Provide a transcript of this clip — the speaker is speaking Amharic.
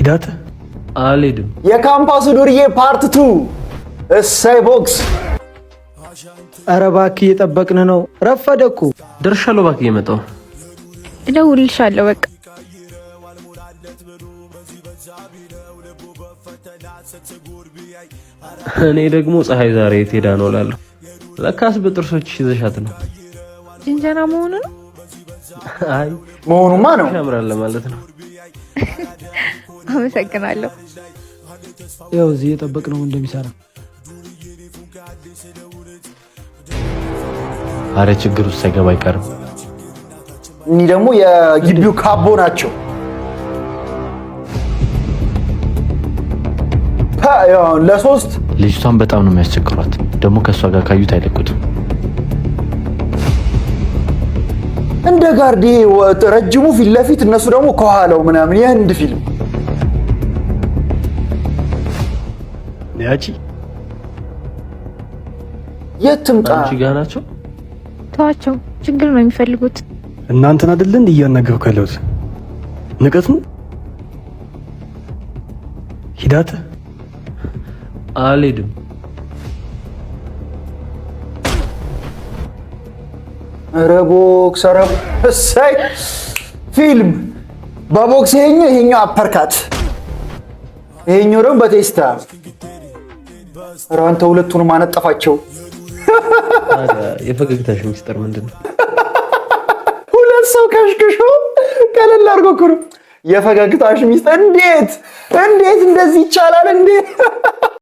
ሂዳት አልሄድም። የካምፓሱ ዱርዬ ፓርት 2 እሰይ ቦክስ። ኧረ እባክህ እየጠበቅን ነው። ረፈደ እኮ። ደርሻለሁ። እባክህ እየመጣሁ እደውልልሻለሁ። በቃ እኔ ደግሞ ፀሐይ ዛሬ የት ሄዳ ነው እላለሁ። ለካስ በጥርሶች ይዘሻት ነው። ጅንጀና መሆኑ ነው። አይ መሆኑማ ነው። ያምራል ማለት ነው። አመሰግናለሁ። ያው እዚህ እየጠበቅነው እንደሚሰራ። አረ ችግር ውስጥ ሳይገባ አይቀርም። እኒ ደግሞ የግቢው ካቦ ናቸው። ለሶስት ልጅቷን በጣም ነው የሚያስቸግሯት። ደግሞ ከእሷ ጋር ካዩት አይለቁትም። እንደ ጋርዲ ረጅሙ ፊት ለፊት እነሱ ደግሞ ከኋላው ምናምን የህንድ ፊልም። ያቺ የትምጣ አንቺ ጋር ናቸው። ተዋቸው። ችግር ነው የሚፈልጉት። እናንተን አይደል እንዴ እያናገርኩ ያለሁት? ንቀት ነው። ሂዳት አልሄድም። ኧረ ቦክስ፣ ኧረ እሰይ ፊልም በቦክስ ይሄኛው አፐርካት፣ ይሄኛው ደግሞ በቴስታ። ኧረ አንተ ሁለቱንም አነጠፋቸው። የፈገግታሽ ሚስጥር ምንድን ነው? ሁለት ሰው ከሽክሾ ቀለል አድርጎ እኮ ነው የፈገግታሽ ሚስጥር። እንዴት እንደዚህ ይቻላል እንዴ?